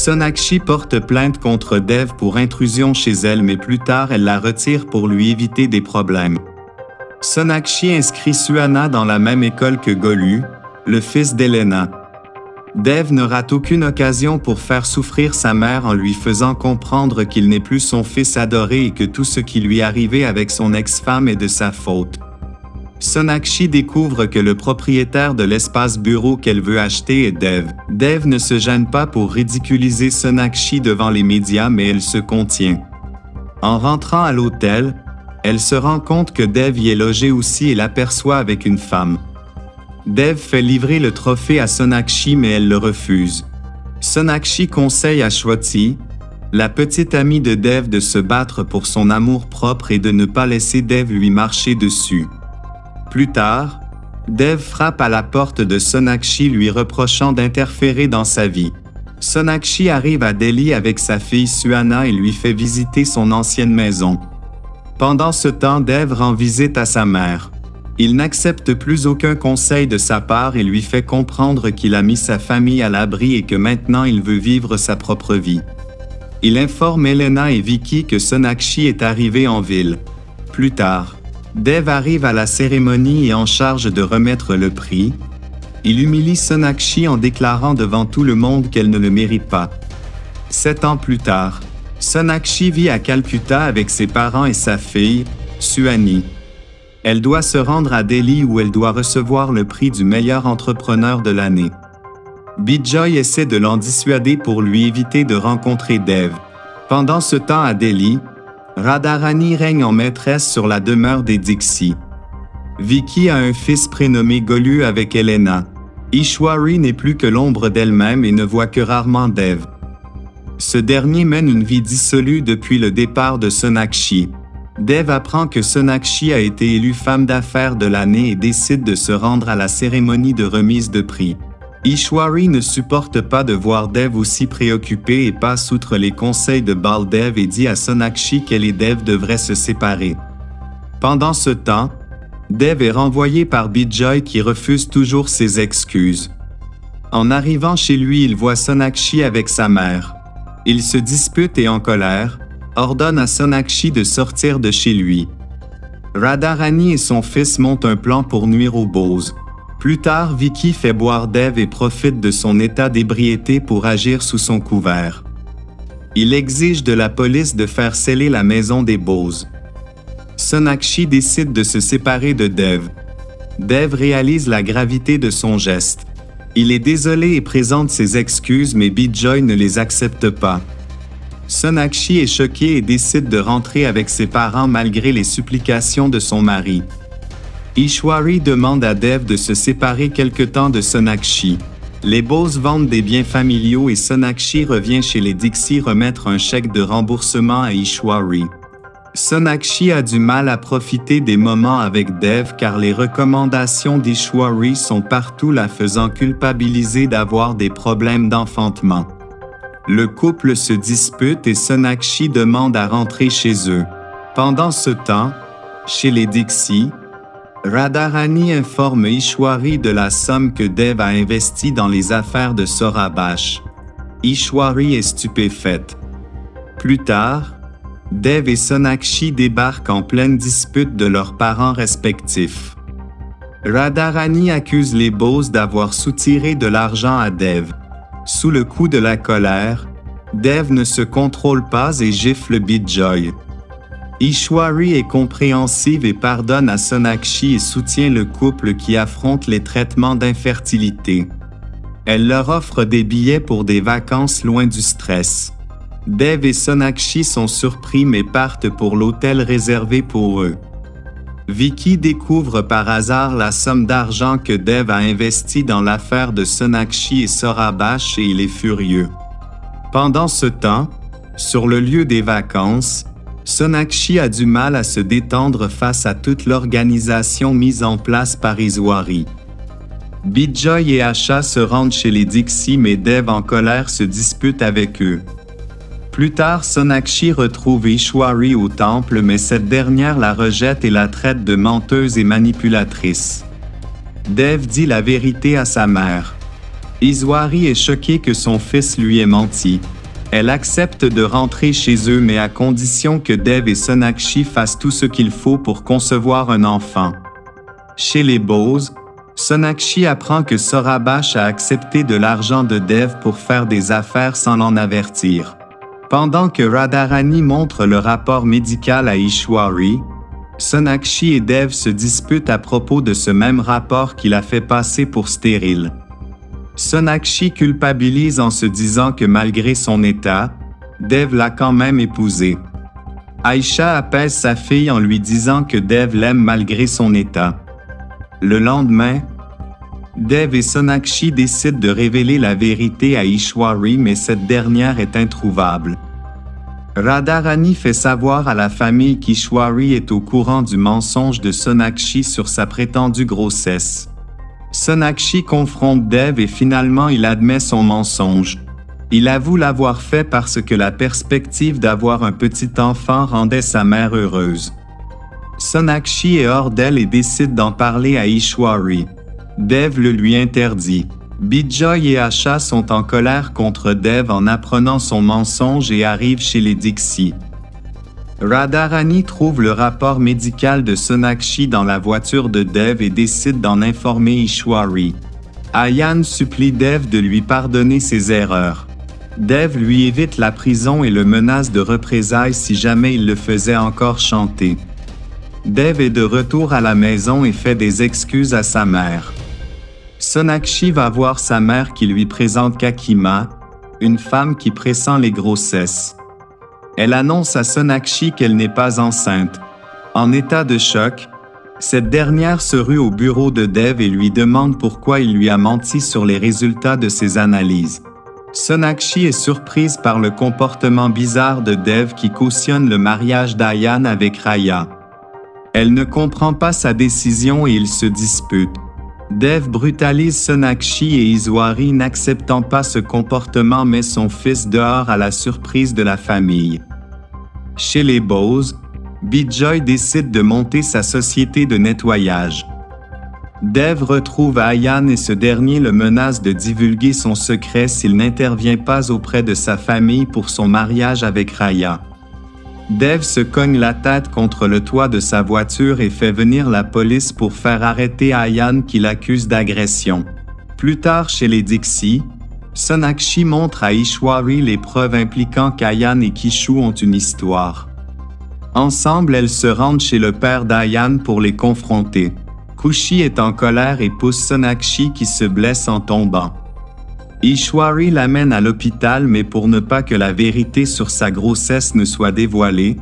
Sonakshi porte plainte contre Dev pour intrusion chez elle, mais plus tard elle la retire pour lui éviter des problèmes. Sonakshi inscrit Suhana dans la même école que Golu, le fils d'Elena. Dev ne rate aucune occasion pour faire souffrir sa mère en lui faisant comprendre qu'il n'est plus son fils adoré et que tout ce qui lui arrivait avec son ex-femme est de sa faute. Sonakshi découvre que le propriétaire de l'espace bureau qu'elle veut acheter est Dev. Dev ne se gêne pas pour ridiculiser Sonakshi devant les médias, mais elle se contient. En rentrant à l'hôtel, elle se rend compte que Dev y est logé aussi et l'aperçoit avec une femme. Dev fait livrer le trophée à Sonakshi, mais elle le refuse. Sonakshi conseille à Shwati, la petite amie de Dev, de se battre pour son amour-propre et de ne pas laisser Dev lui marcher dessus. Plus tard, Dev frappe à la porte de Sonakshi lui reprochant d'interférer dans sa vie. Sonakshi arrive à Delhi avec sa fille Suhana et lui fait visiter son ancienne maison. Pendant ce temps, Dev rend visite à sa mère. Il n'accepte plus aucun conseil de sa part et lui fait comprendre qu'il a mis sa famille à l'abri et que maintenant il veut vivre sa propre vie. Il informe Elena et Vicky que Sonakshi est arrivé en ville. Plus tard, Dev arrive à la cérémonie et en charge de remettre le prix. Il humilie Sonakshi en déclarant devant tout le monde qu'elle ne le mérite pas. 7 ans plus tard, Sonakshi vit à Calcutta avec ses parents et sa fille, Suhani. Elle doit se rendre à Delhi où elle doit recevoir le prix du meilleur entrepreneur de l'année. Bijoy essaie de l'en dissuader pour lui éviter de rencontrer Dev. Pendant ce temps à Delhi, Radharani règne en maîtresse sur la demeure des Dixit. Vicky a un fils prénommé Golu avec Elena. Ishwari n'est plus que l'ombre d'elle-même et ne voit que rarement Dev. Ce dernier mène une vie dissolue depuis le départ de Sonakshi. Dev apprend que Sonakshi a été élue femme d'affaires de l'année et décide de se rendre à la cérémonie de remise de prix. Ishwari ne supporte pas de voir Dev aussi préoccupée et passe outre les conseils de Baldev et dit à Sonakshi qu'elle et Dev devraient se séparer. Pendant ce temps, Dev est renvoyé par Bijoy qui refuse toujours ses excuses. En arrivant chez lui, il voit Sonakshi avec sa mère. Ils se disputent et en colère, ordonne à Sonakshi de sortir de chez lui. Radharani et son fils montent un plan pour nuire aux Bose. Plus tard, Vicky fait boire Dev et profite de son état d'ébriété pour agir sous son couvert. Il exige de la police de faire sceller la maison des Bose. Sonakshi décide de se séparer de Dev. Dev réalise la gravité de son geste. Il est désolé et présente ses excuses, mais Bijoy ne les accepte pas. Sonakshi est choquée et décide de rentrer avec ses parents malgré les supplications de son mari. Ishwari demande à Dev de se séparer quelque temps de Sonakshi. Les Bose vendent des biens familiaux et Sonakshi revient chez les Dixit remettre un chèque de remboursement à Ishwari. Sonakshi a du mal à profiter des moments avec Dev car les recommandations d'Ishwari sont partout, la faisant culpabiliser d'avoir des problèmes d'enfantement. Le couple se dispute et Sonakshi demande à rentrer chez eux. Pendant ce temps, chez les Dixit, Radharani informe Ishwari de la somme que Dev a investie dans les affaires de Saurabash. Ishwari est stupéfaite. Plus tard, Dev et Sonakshi débarquent en pleine dispute de leurs parents respectifs. Radharani accuse les Bose d'avoir soutiré de l'argent à Dev. Sous le coup de la colère, Dev ne se contrôle pas et gifle Bijoy. Ishwari est compréhensive et pardonne à Sonakshi et soutient le couple qui affronte les traitements d'infertilité. Elle leur offre des billets pour des vacances loin du stress. Dev et Sonakshi sont surpris mais partent pour l'hôtel réservé pour eux. Vicky découvre par hasard la somme d'argent que Dev a investie dans l'affaire de Sonakshi et Saurabash et il est furieux. Pendant ce temps, sur le lieu des vacances, Sonakshi a du mal à se détendre face à toute l'organisation mise en place par Ishwari. Bijoy et Asha se rendent chez les Dixit mais Dev en colère se dispute avec eux. Plus tard, Sonakshi retrouve Ishwari au temple mais cette dernière la rejette et la traite de menteuse et manipulatrice. Dev dit la vérité à sa mère. Ishwari est choquée que son fils lui ait menti. Elle accepte de rentrer chez eux mais à condition que Dev et Sonakshi fassent tout ce qu'il faut pour concevoir un enfant. Chez les Bose, Sonakshi apprend que Sorabash a accepté de l'argent de Dev pour faire des affaires sans l'en avertir. Pendant que Radharani montre le rapport médical à Ishwari, Sonakshi et Dev se disputent à propos de ce même rapport qu'il a fait passer pour stérile. Sonakshi culpabilise en se disant que malgré son état, Dev l'a quand même épousée. Aisha apaise sa fille en lui disant que Dev l'aime malgré son état. Le lendemain, Dev et Sonakshi décident de révéler la vérité à Ishwari mais cette dernière est introuvable. Radharani fait savoir à la famille qu'Ishwari est au courant du mensonge de Sonakshi sur sa prétendue grossesse. Sonakshi confronte Dev et finalement il admet son mensonge. Il avoue l'avoir fait parce que la perspective d'avoir un petit enfant rendait sa mère heureuse. Sonakshi est hors d'elle et décide d'en parler à Ishwari. Dev le lui interdit. Bijoy et Asha sont en colère contre Dev en apprenant son mensonge et arrivent chez les Dixie. Radharani trouve le rapport médical de Sonakshi dans la voiture de Dev et décide d'en informer Ishwari. Ayan supplie Dev de lui pardonner ses erreurs. Dev lui évite la prison et le menace de représailles si jamais il le faisait encore chanter. Dev est de retour à la maison et fait des excuses à sa mère. Sonakshi va voir sa mère qui lui présente Kakima, une femme qui pressent les grossesses. Elle annonce à Sonakshi qu'elle n'est pas enceinte. En état de choc, cette dernière se rue au bureau de Dev et lui demande pourquoi il lui a menti sur les résultats de ses analyses. Sonakshi est surprise par le comportement bizarre de Dev qui cautionne le mariage d'Ayan avec Raya. Elle ne comprend pas sa décision et ils se disputent. Dev brutalise Sonakshi et Ishwari n'acceptant pas ce comportement met son fils dehors à la surprise de la famille. Chez les Bose, Bijoy décide de monter sa société de nettoyage. Dev retrouve Ayan et ce dernier le menace de divulguer son secret s'il n'intervient pas auprès de sa famille pour son mariage avec Raya. Dev se cogne la tête contre le toit de sa voiture et fait venir la police pour faire arrêter Ayan qui l'accuse d'agression. Plus tard chez les Dixie, Sonakshi montre à Ishwari les preuves impliquant qu'Ayan et Kishu ont une histoire. Ensemble, elles se rendent chez le père d'Ayan pour les confronter. Kushi est en colère et pousse Sonakshi qui se blesse en tombant. Ishwari l'amène à l'hôpital mais pour ne pas que la vérité sur sa grossesse ne soit dévoilée,